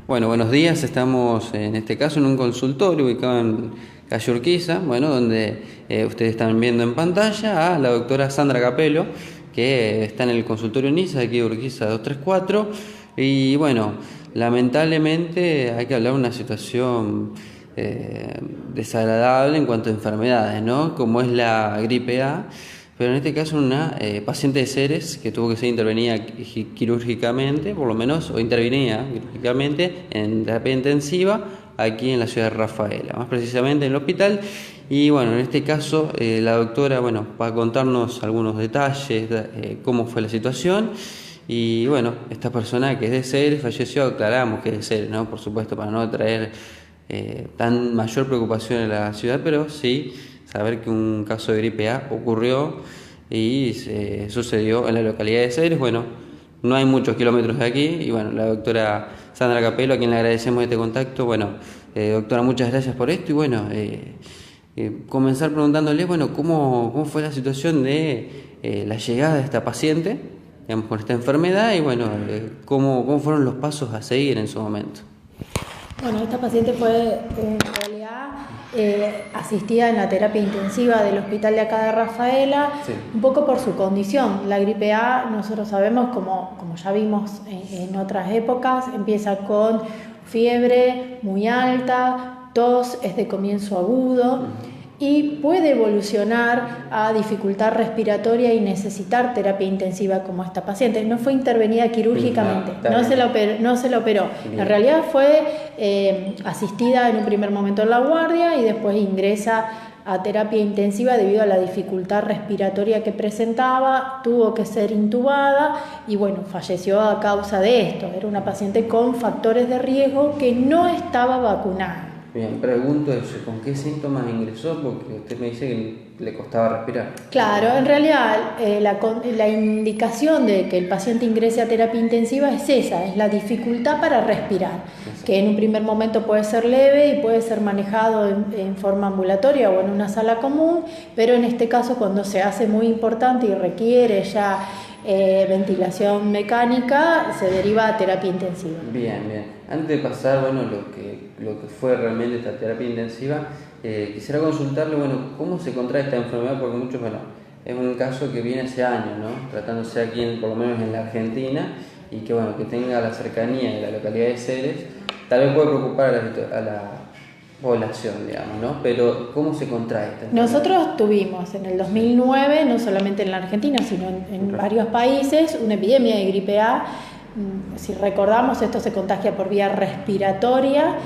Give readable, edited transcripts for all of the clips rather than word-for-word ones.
Bueno, buenos días. Estamos en este caso en un consultorio ubicado en calle Urquiza, bueno, donde ustedes están viendo en pantalla a la doctora Sandra Capello, que está en el consultorio NISA aquí de Urquiza 234. Y bueno, lamentablemente hay que hablar de una situación desagradable en cuanto a enfermedades, ¿no? Como es la gripe A. Pero en este caso una paciente de Ceres que tuvo que ser intervenida quirúrgicamente, por lo menos, o intervenida quirúrgicamente en terapia intensiva aquí en la ciudad de Rafaela, más precisamente en el hospital. Y bueno, en este caso la doctora, bueno, va a contarnos algunos detalles, cómo fue la situación. Y bueno, esta persona que es de Ceres falleció, aclaramos que es de Ceres, ¿no? Por supuesto, para no traer tan mayor preocupación en la ciudad, pero sí saber que un caso de gripe A ocurrió y sucedió en la localidad de Ceres. Bueno, no hay muchos kilómetros de aquí y bueno, la doctora Sandra Capello, a quien le agradecemos este contacto. Bueno, doctora, muchas gracias por esto y bueno, comenzar preguntándole, bueno, cómo fue la situación de la llegada de esta paciente, digamos, con esta enfermedad y bueno, cómo fueron los pasos a seguir en su momento. Bueno, esta paciente fue en realidad asistida en la terapia intensiva del hospital de acá de Rafaela, sí, un poco por su condición. La gripe A, nosotros sabemos, como ya vimos en otras épocas, empieza con fiebre muy alta, tos, es de comienzo agudo y puede evolucionar a dificultad respiratoria y necesitar terapia intensiva como esta paciente. No fue intervenida quirúrgicamente, no se la operó. En realidad fue asistida en un primer momento en la guardia y después ingresa a terapia intensiva debido a la dificultad respiratoria que presentaba, tuvo que ser intubada y bueno, falleció a causa de esto. Era una paciente con factores de riesgo que no estaba vacunada. Bien, pregunto eso, ¿con qué síntomas ingresó? Porque usted me dice que le costaba respirar. Claro, en realidad la indicación de que el paciente ingrese a terapia intensiva es esa, es la dificultad para respirar, que en un primer momento puede ser leve y puede ser manejado en forma ambulatoria o en una sala común, pero en este caso cuando se hace muy importante y requiere ya ventilación mecánica, se deriva a terapia intensiva. Bien. Antes de pasar, bueno, lo que fue realmente esta terapia intensiva, quisiera consultarle, bueno, cómo se contrae esta enfermedad, porque muchos, bueno, es un caso que viene hace años, ¿no? Tratándose aquí, por lo menos en la Argentina, y que, bueno, que tenga la cercanía de la localidad de Ceres, tal vez puede preocupar a la población, digamos, ¿no? Pero ¿cómo se contrae esta enfermedad? Nosotros tuvimos en el 2009, no solamente en la Argentina, sino en varios países, una epidemia de gripe A. Si recordamos, esto se contagia por vía respiratoria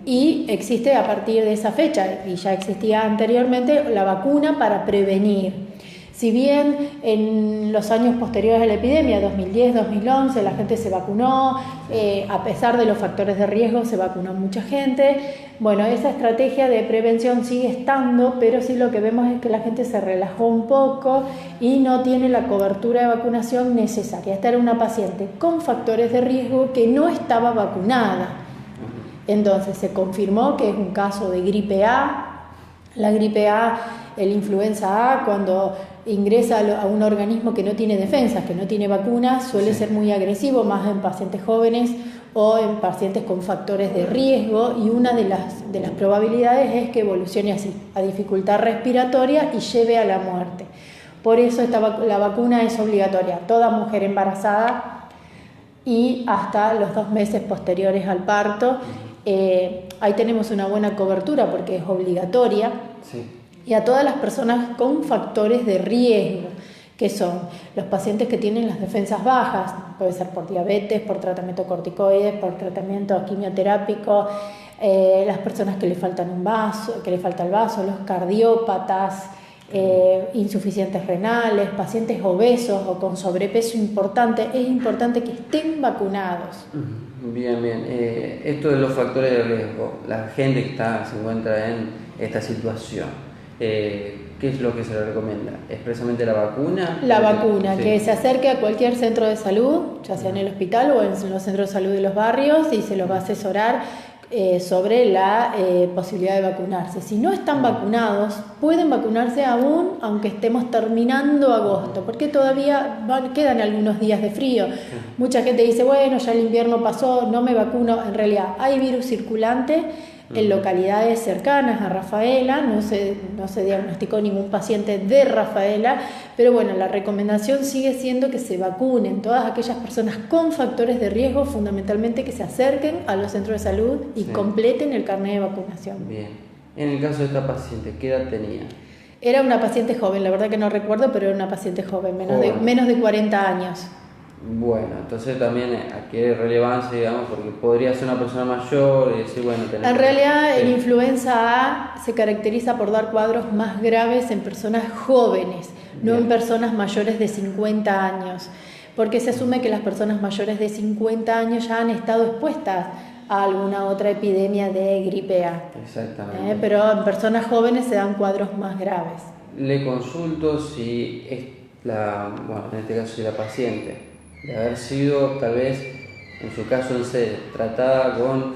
y existe a partir de esa fecha, y ya existía anteriormente, la vacuna para prevenir. Si bien en los años posteriores a la epidemia, 2010, 2011, la gente se vacunó, a pesar de los factores de riesgo, se vacunó mucha gente. Bueno, esa estrategia de prevención sigue estando, pero sí lo que vemos es que la gente se relajó un poco y no tiene la cobertura de vacunación necesaria. Esta era una paciente con factores de riesgo que no estaba vacunada. Entonces se confirmó que es un caso de gripe A. La gripe A, el influenza A, cuando ingresa a un organismo que no tiene defensas, que no tiene vacunas, suele ser muy agresivo, más en pacientes jóvenes o en pacientes con factores de riesgo, y una de las probabilidades es que evolucione así, a dificultad respiratoria y lleve a la muerte. Por eso la vacuna es obligatoria, toda mujer embarazada y hasta los 2 meses posteriores al parto. Ahí tenemos una buena cobertura porque es obligatoria. Sí. Y a todas las personas con factores de riesgo, que son los pacientes que tienen las defensas bajas, puede ser por diabetes, por tratamiento corticoides, por tratamiento quimioterápico, las personas que le faltan el vaso, los cardiópatas, insuficientes renales, pacientes obesos o con sobrepeso importante. Es importante que estén vacunados. Bien. Esto de los factores de riesgo, la gente que se encuentra en esta situación, ¿qué es lo que se le recomienda? ¿Expresamente la vacuna? La vacuna, sí, que se acerque a cualquier centro de salud, ya sea en el hospital o en los centros de salud de los barrios, y se los va a asesorar sobre la posibilidad de vacunarse. Si no están vacunados, pueden vacunarse aún aunque estemos terminando agosto, porque todavía quedan algunos días de frío. Mucha gente dice, bueno, ya el invierno pasó, no me vacuno. En realidad hay virus circulante en localidades cercanas a Rafaela, no se diagnosticó ningún paciente de Rafaela, pero bueno, la recomendación sigue siendo que se vacunen todas aquellas personas con factores de riesgo, fundamentalmente que se acerquen a los centros de salud y completen el carnet de vacunación. Bien. En el caso de esta paciente, ¿qué edad tenía? Era una paciente joven, la verdad que no recuerdo, pero era una paciente joven, menos de 40 años. Bueno, entonces también adquiere relevancia, digamos, porque podría ser una persona mayor y decir, bueno... En realidad, el influenza A se caracteriza por dar cuadros más graves en personas jóvenes, no en personas mayores de 50 años, porque se asume que las personas mayores de 50 años ya han estado expuestas a alguna otra epidemia de gripe A. Exactamente. Pero en personas jóvenes se dan cuadros más graves. Le consulto si es en este caso, si la paciente, de haber sido tal vez, en su caso en sede, tratada con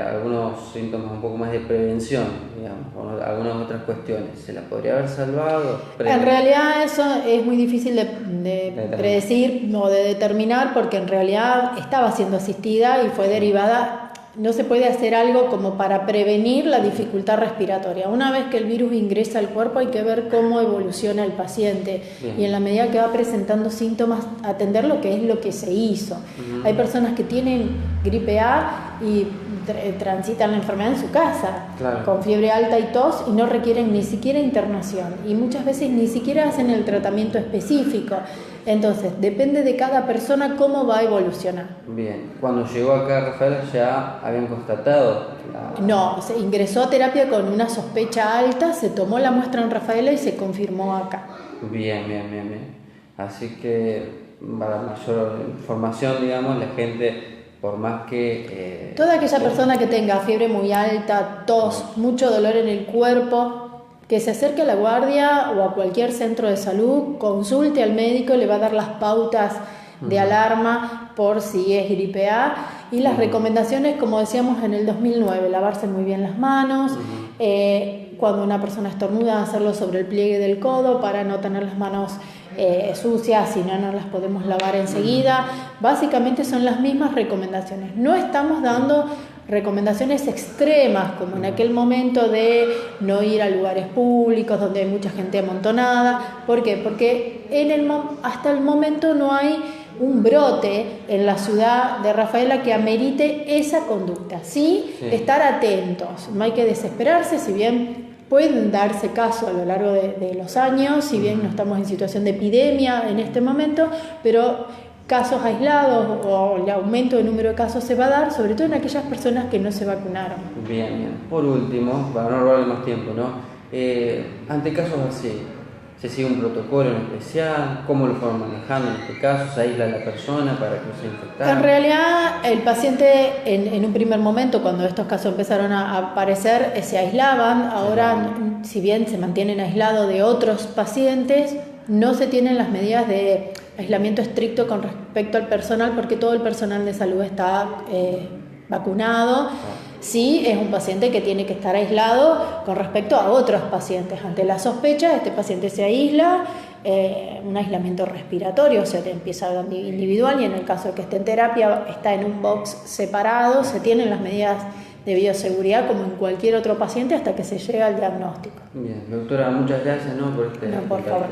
algunos síntomas un poco más de prevención, digamos, o algunas otras cuestiones, ¿se la podría haber salvado? En realidad eso es muy difícil de predecir o de determinar, porque en realidad estaba siendo asistida y fue derivada. No se puede hacer algo como para prevenir la dificultad respiratoria. Una vez que el virus ingresa al cuerpo hay que ver cómo evoluciona el paciente. Y en la medida que va presentando síntomas, atender lo que es lo que se hizo. Hay personas que tienen gripe A y transitan la enfermedad en su casa, con fiebre alta y tos, y no requieren ni siquiera internación. Y muchas veces ni siquiera hacen el tratamiento específico. Entonces, depende de cada persona cómo va a evolucionar. Bien, cuando llegó acá Rafaela ya habían constatado No, se ingresó a terapia con una sospecha alta, se tomó la muestra en Rafaela y se confirmó acá. Bien. Así que para mayor información, digamos, la gente, por más que... Toda aquella persona que tenga fiebre muy alta, tos, mucho dolor en el cuerpo, que se acerque a la guardia o a cualquier centro de salud, consulte al médico, le va a dar las pautas de alarma por si es gripe A, y las recomendaciones, como decíamos en el 2009, lavarse muy bien las manos, cuando una persona estornuda, hacerlo sobre el pliegue del codo para no tener las manos sucias, si no las podemos lavar enseguida. Básicamente son las mismas recomendaciones. No estamos dando recomendaciones extremas, como en aquel momento de no ir a lugares públicos donde hay mucha gente amontonada. ¿Por qué? Porque hasta el momento no hay un brote en la ciudad de Rafaela que amerite esa conducta. Sí, estar atentos, no hay que desesperarse, si bien pueden darse casos a lo largo de los años, si bien no estamos en situación de epidemia en este momento, pero casos aislados o el aumento del número de casos se va a dar, sobre todo en aquellas personas que no se vacunaron. Bien. Por último, para no robarle más tiempo, ¿no? Ante casos así, ¿se sigue un protocolo en especial? ¿Cómo lo fueron manejando en este caso? ¿Se aísla a la persona para que no se infectara? En realidad, el paciente en un primer momento, cuando estos casos empezaron a aparecer, se aislaban. Ahora, si bien se mantienen aislados de otros pacientes, no se tienen las medidas de aislamiento estricto con respecto al personal, porque todo el personal de salud está vacunado. Sí, es un paciente que tiene que estar aislado con respecto a otros pacientes. Ante la sospecha, este paciente se aísla, un aislamiento respiratorio, se empieza individual, y en el caso de que esté en terapia, está en un box separado. Se tienen las medidas de bioseguridad como en cualquier otro paciente hasta que se llega al diagnóstico. Bien, doctora, muchas gracias, ¿no? por No, por favor.